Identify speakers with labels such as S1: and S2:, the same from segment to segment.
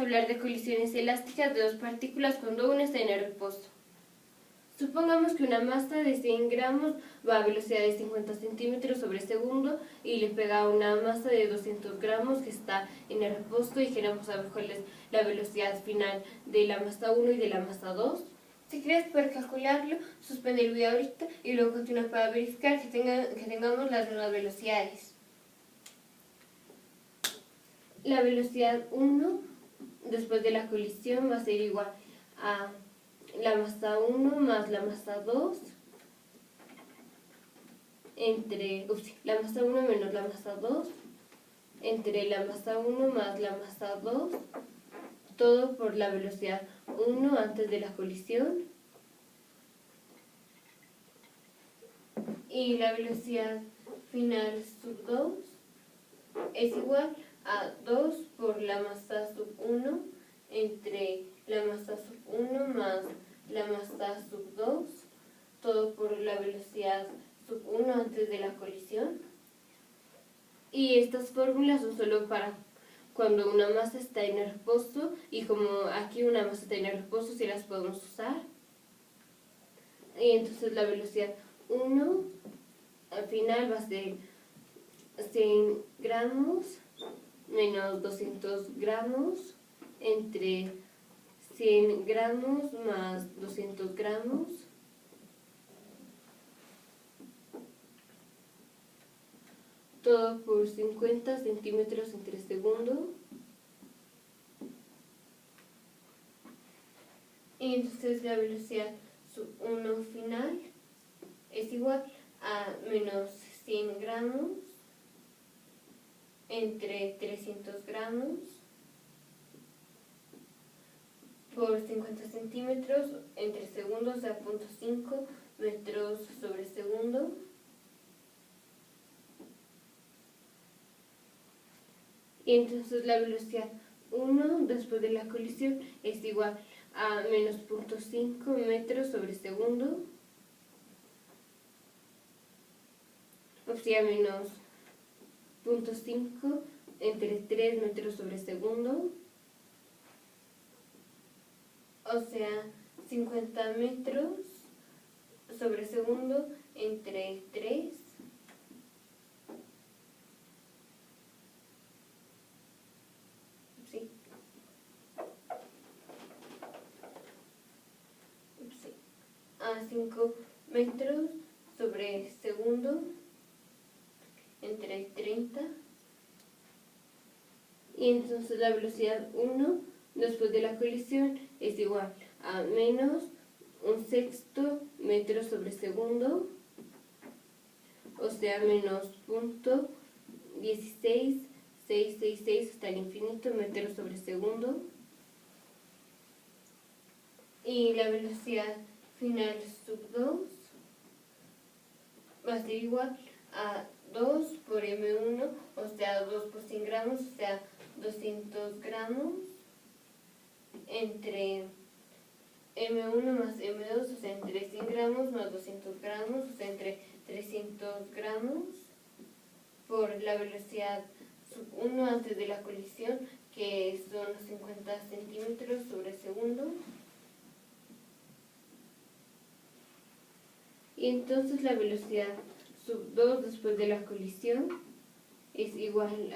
S1: hablar de colisiones elásticas de dos partículas cuando una está en el reposo. Supongamos que una masa de 100 gramos va a velocidad de 50 centímetros sobre segundo y le pega a una masa de 200 gramos que está en el reposo y queremos saber cuál es la velocidad final de la masa 1 y de la masa 2. Si quieres poder calcularlo, suspende el video ahorita y luego continúa para verificar que tengamos las mismas velocidades. La velocidad 1 después de la colisión va a ser igual a la masa 1 más la masa 2 entre la masa 1 menos la masa 2 entre la masa 1 más la masa 2, todo por la velocidad 1 antes de la colisión, y la velocidad final sub 2 es igual a 2 por la masa sub 1 entre la masa sub 1 más la masa sub 2, todo por la velocidad sub 1 antes de la colisión. Y estas fórmulas son solo para cuando una masa está en el reposo, y como aquí una masa está en el reposo, sí las podemos usar. Y entonces la velocidad 1 al final va a ser 100 gramos menos 200 gramos entre 100 gramos más 200 gramos todo por 50 centímetros entre segundo. Y entonces la velocidad sub 1 final es igual a menos 100 gramos entre 300 gramos por 50 centímetros entre segundo, o sea, 0.5 metros sobre segundo. Y entonces la velocidad 1 después de la colisión es igual a menos 0.5 metros sobre segundo, o sea, menos 0.5 entre 3 metros sobre segundo, o sea, 50 metros sobre segundo entre 3. A 5 metros sobre segundo entre 30. Y entonces la velocidad 1 después de la colisión es igual a menos 1/6 metro sobre segundo, o sea, menos 0.16666 hasta el infinito metros sobre segundo. Y la velocidad final sub 2 va a ser igual a 2 por m1, o sea, 2 por 100 gramos, o sea, 200 gramos, entre m1 más m2, o sea, entre 100 gramos más 200 gramos, o sea, entre 300 gramos, por la velocidad sub 1 antes de la colisión, que son 50 centímetros sobre segundo. Y entonces la velocidad sub 2 después de la colisión es igual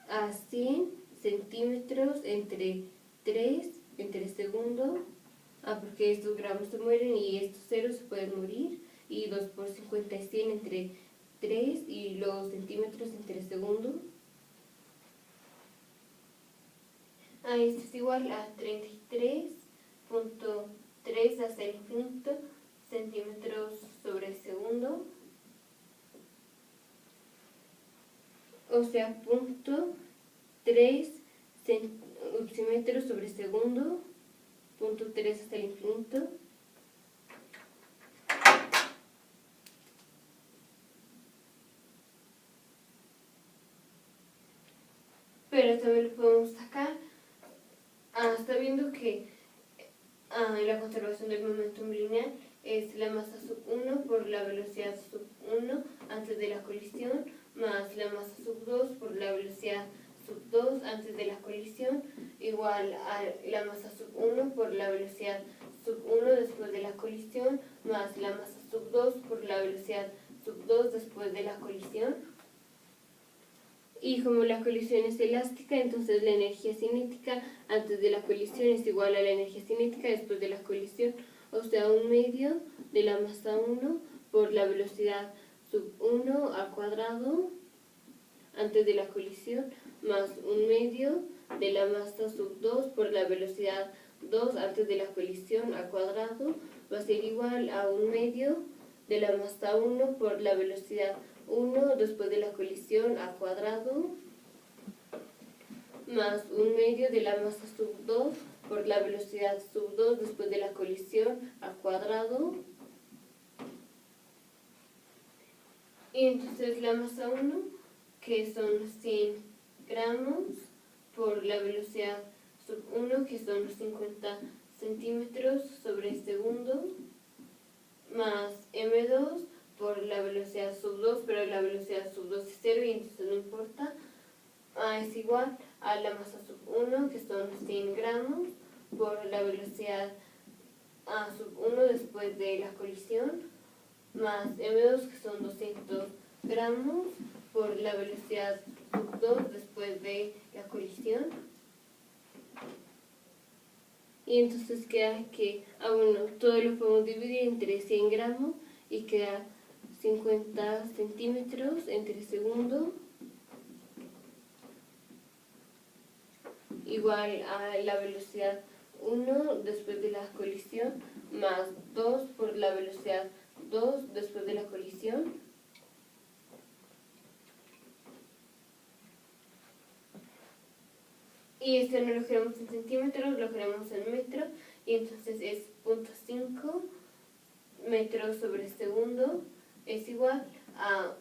S1: a 100 centímetros entre 3 entre segundo, porque estos gramos se mueren y estos ceros se pueden morir, y 2 por 50 es 100 entre 3 y los centímetros entre segundo. Esto es igual a 33.3 hasta el infinito centímetros sobre segundo, o sea, 0.3 centímetros sobre segundo, 0.3 hasta el infinito. Pero también lo podemos sacar. Está viendo que la conservación del momentum lineal es la masa sub 1 por la velocidad sub 1 antes de la colisión, más la masa sub 2 por la velocidad sub 2 antes de la colisión igual a la masa sub 1 por la velocidad sub 1 después de la colisión más la masa sub 2 por la velocidad sub 2 después de la colisión. Y como la colisión es elástica, entonces la energía cinética antes de la colisión es igual a la energía cinética después de la colisión, o sea, 1/2 de la masa 1 por la velocidad sub 1 al cuadrado antes de la colisión, más 1/2 de la masa sub 2 por la velocidad 2 antes de la colisión al cuadrado, va a ser igual a 1/2 de la masa 1 por la velocidad 1 después de la colisión al cuadrado, más 1/2 de la masa sub 2 por la velocidad sub 2 después de la colisión al cuadrado. Y entonces la masa 1, que son 100 gramos, por la velocidad sub 1, que son 50 centímetros sobre segundo, más m2 por la velocidad sub 2, pero la velocidad sub 2 es 0 y entonces no importa, es igual a la masa sub 1, que son 100 gramos, por la velocidad sub 1 después de la colisión, más m2, que son 200 gramos, por la velocidad sub 2 después de la colisión. Y entonces queda que, bueno, todo lo podemos dividir entre 100 gramos y queda 50 centímetros entre segundo, igual a la velocidad 1 después de la colisión, más 2 por la velocidad 2 después de la colisión. Y esto no lo queremos en centímetros, lo queremos en metros, y entonces es 0.5 metros sobre segundo, es igual a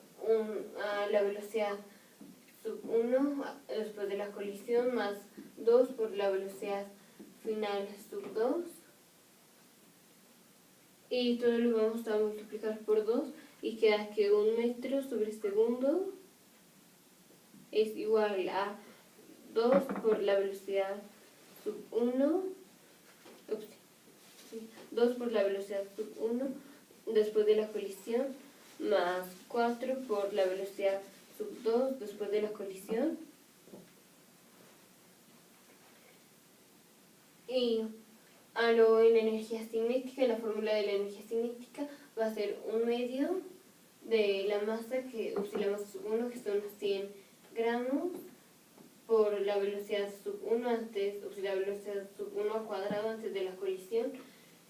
S1: la velocidad sub 1 después de la colisión más 2 por la velocidad final sub 2. Y todo lo vamos a multiplicar por 2 y queda que 1 metro sobre segundo es igual a 2 por la velocidad sub 1, 2 por la velocidad sub 1 después de la colisión, más 4 por la velocidad sub 2 después de la colisión. Y en energía cinética, la fórmula de la energía cinética va a ser 1/2 de la masa, la masa sub 1, que son 100 gramos, por la velocidad sub 1 la velocidad sub 1 al cuadrado antes de la colisión,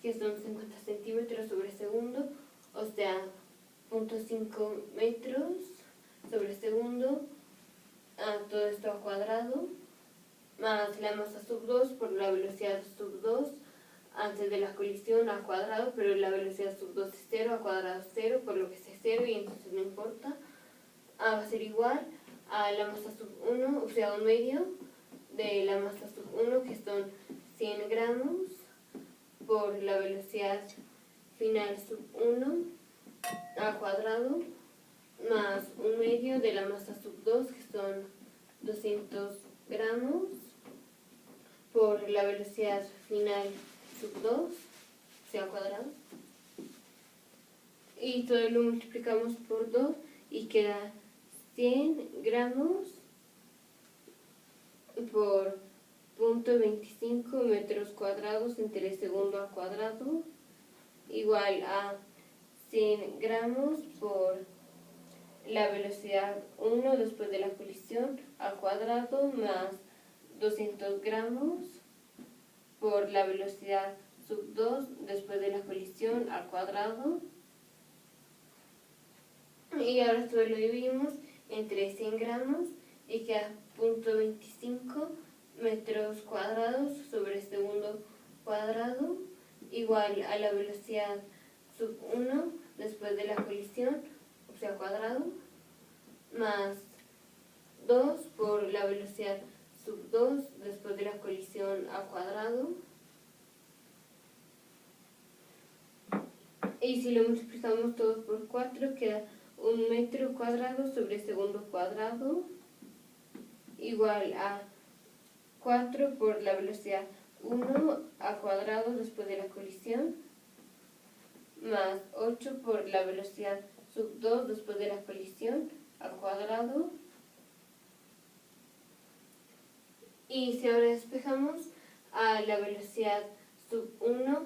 S1: que son 50 centímetros sobre segundo, o sea, 0.5 metros sobre segundo, todo esto al cuadrado, más la masa sub 2 por la velocidad sub 2 antes de la colisión al cuadrado, pero la velocidad sub 2 es 0, al cuadrado es 0, por lo que es 0 y entonces no importa, va a ser igual a la masa sub 1, o sea, 1/2 de la masa sub 1, que son 100 gramos, por la velocidad final sub 1 al cuadrado, más 1/2 de la masa sub 2, que son 200 gramos, por la velocidad final sub 2, o sea, al cuadrado. Y todo lo multiplicamos por 2 y queda 100 gramos por 0.25 metros cuadrados entre segundo al cuadrado, igual a 100 gramos por la velocidad 1 después de la colisión al cuadrado, más 200 gramos por la velocidad sub 2 después de la colisión al cuadrado. Y ahora todo lo dividimos entre 100 gramos y queda 0.25 metros cuadrados sobre segundo cuadrado, igual a la velocidad sub 1 después de la colisión, o sea, cuadrado, más 2 por la velocidad sub 2 después de la colisión al cuadrado. Y si lo multiplicamos todo por 4, queda 1 metro cuadrado sobre segundo cuadrado, igual a 4 por la velocidad 1 al cuadrado después de la colisión, más 8 por la velocidad sub 2 después de la colisión al cuadrado. Y si ahora despejamos a la velocidad sub 1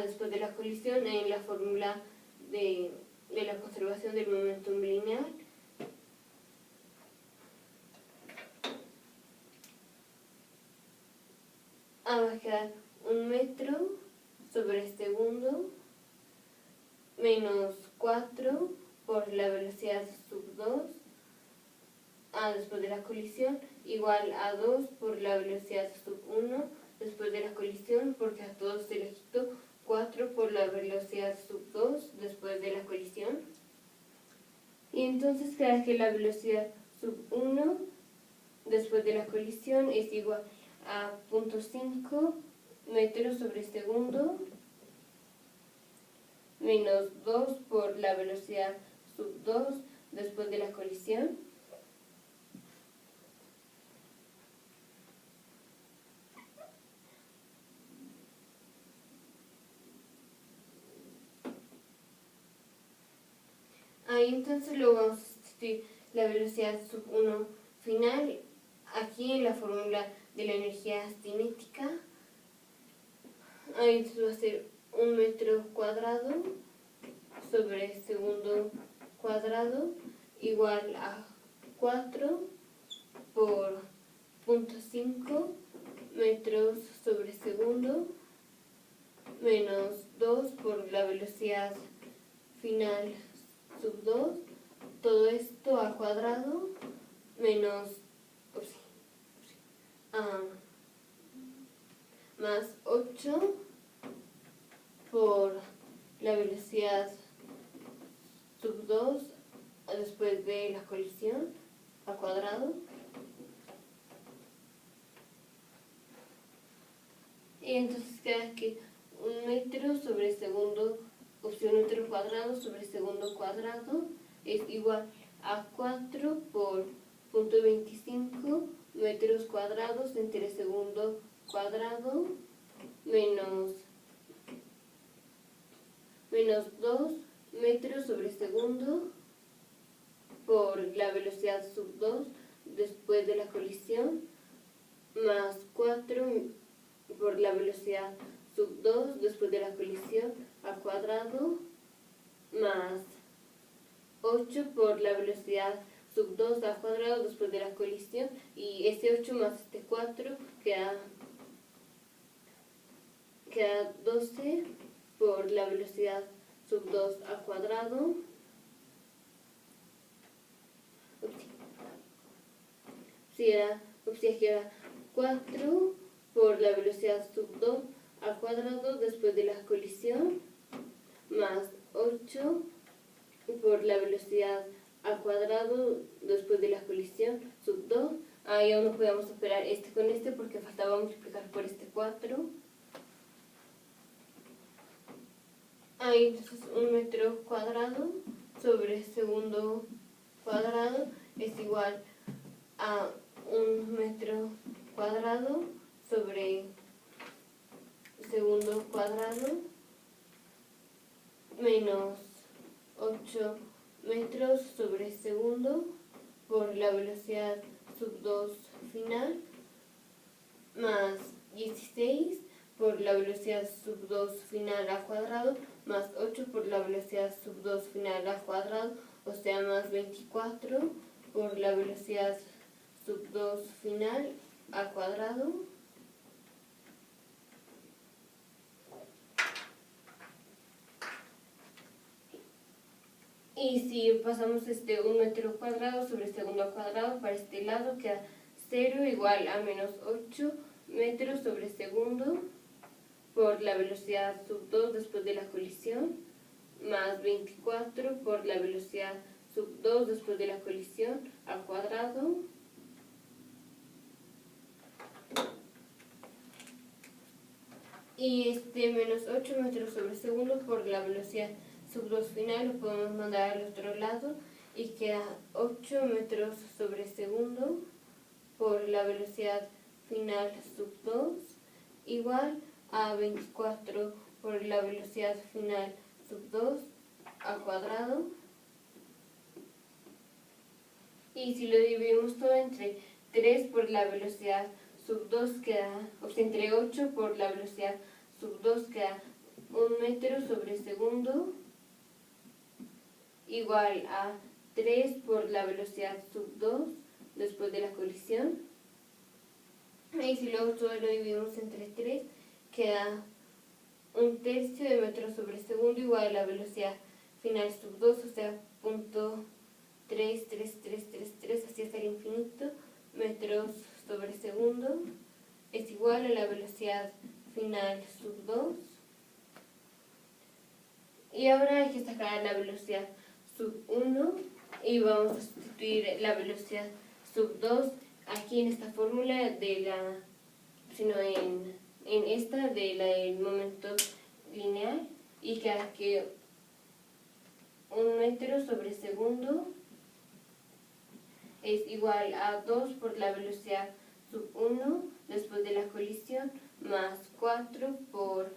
S1: después de la colisión en la fórmula de la conservación del momentum lineal, va a quedar 1 metro sobre segundo menos 4 por la velocidad sub 2 después de la colisión, igual a 2 por la velocidad sub 1 después de la colisión, porque a todos se le quitó 4 por la velocidad sub 2 después de la colisión. Y entonces queda que la velocidad sub 1 después de la colisión es igual a 0.5 metros sobre segundo menos 2 por la velocidad sub 2 después de la colisión. Ahí entonces luego vamos a sustituir la velocidad sub 1 final aquí en la fórmula de la energía cinética. Ahí entonces va a ser 1 metro cuadrado sobre segundo cuadrado igual a 4 por 0.5 metros sobre segundo menos 2 por la velocidad final sub 2, todo esto al cuadrado, menos más 8 por la velocidad sub 2 después de la colisión al cuadrado. Y entonces queda que 1 metro sobre segundo, opción metro cuadrado sobre segundo cuadrado es igual a 4 por 0.25 metros cuadrados entre segundo cuadrado menos 2 metros sobre segundo por la velocidad sub 2 después de la colisión más 4 por la velocidad sub 2 después de la colisión al cuadrado más 8 por la velocidad sub 2 al cuadrado después de la colisión, y este 8 más este 4 queda 12 por la velocidad sub 2 al cuadrado. Aquí era 4 por la velocidad sub 2 al cuadrado después de la colisión más 8 por la velocidad al cuadrado después de la colisión sub 2. Ahí aún no podíamos operar este con este porque faltaba multiplicar por este 4. Ahí entonces 1 metro cuadrado sobre segundo cuadrado es igual a 1 metro cuadrado sobre segundo cuadrado menos 8 metros sobre segundo por la velocidad sub 2 final más 16 por la velocidad sub 2 final al cuadrado más 8 por la velocidad sub 2 final al cuadrado, o sea más 24 por la velocidad sub 2 final al cuadrado. Y si pasamos 1 metro cuadrado sobre segundo al cuadrado para este lado, queda 0 igual a menos 8 metros sobre segundo por la velocidad sub 2 después de la colisión, más 24 por la velocidad sub 2 después de la colisión al cuadrado. Y menos 8 metros sobre segundo por la velocidad sub 2 final lo podemos mandar al otro lado y queda 8 metros sobre segundo por la velocidad final sub 2 igual a 24 por la velocidad final sub 2 al cuadrado. Y si lo dividimos todo entre 3 por la velocidad sub 2 queda, o sea, entre 8 por la velocidad sub 2 queda 1 metro sobre segundo igual a 3 por la velocidad sub 2 después de la colisión. Y si luego todo lo dividimos entre 3 queda 1/3 de metro sobre segundo igual a la velocidad final sub 2, o sea, 0.33333 así hasta el infinito metros sobre segundo es igual a la velocidad final sub 2. Y ahora hay que sacar la velocidad sub 1 y vamos a sustituir la velocidad sub 2 aquí en esta fórmula de la, sino en esta del momento lineal, y queda que 1 metro sobre segundo es igual a 2 por la velocidad sub 1 después de la colisión más 4 por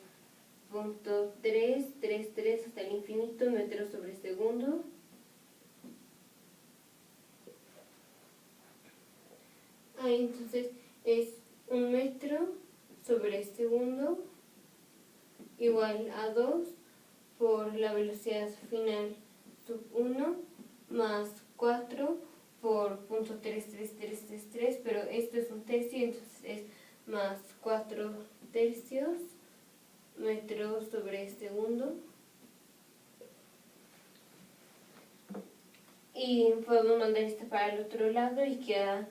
S1: 0.333 hasta el infinito metros sobre segundo. Ahí entonces es 1 metro sobre segundo igual a 2 por la velocidad final sub 1 más 4 por 0.33333, pero esto es 1/3, entonces es más 4/3 metros sobre segundo. Y podemos mandar esto para el otro lado y queda,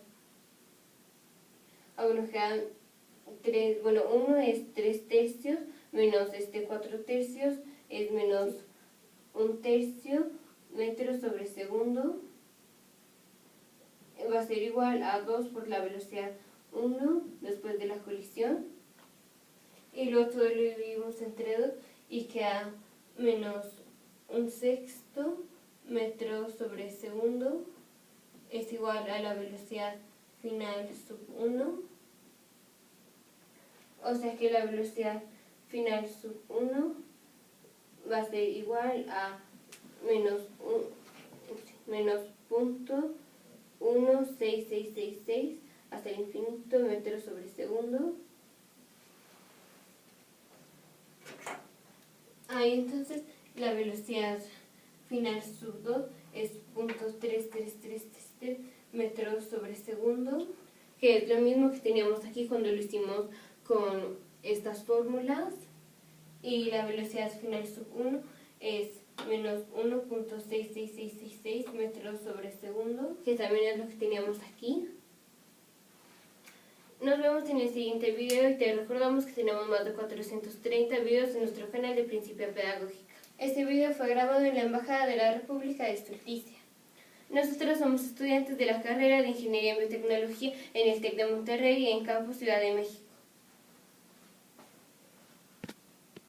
S1: ahora nos quedan 3, bueno, 1 es 3/3 menos 4/3 es menos 1/3 metros sobre segundo. Va a ser igual a 2 por la velocidad 1 después de la colisión. Y luego todo lo dividimos entre 2 y queda menos 1/6 metros sobre segundo es igual a la velocidad final sub 1. O sea que la velocidad final sub 1 va a ser igual a menos 0.16666 hasta el infinito metros sobre segundo. Ahí entonces la velocidad final sub 2 es 0.33333 metros sobre segundo, que es lo mismo que teníamos aquí cuando lo hicimos con estas fórmulas. Y la velocidad final sub 1 es menos 1.66666 metros sobre segundo, que también es lo que teníamos aquí. Nos vemos en el siguiente video y te recordamos que tenemos más de 430 videos en nuestro canal de Principia Pedagógica. Este video fue grabado en la Embajada de la República de Sulpicia. Nosotros somos estudiantes de la carrera de Ingeniería en Biotecnología en el TEC de Monterrey y en Campus Ciudad de México.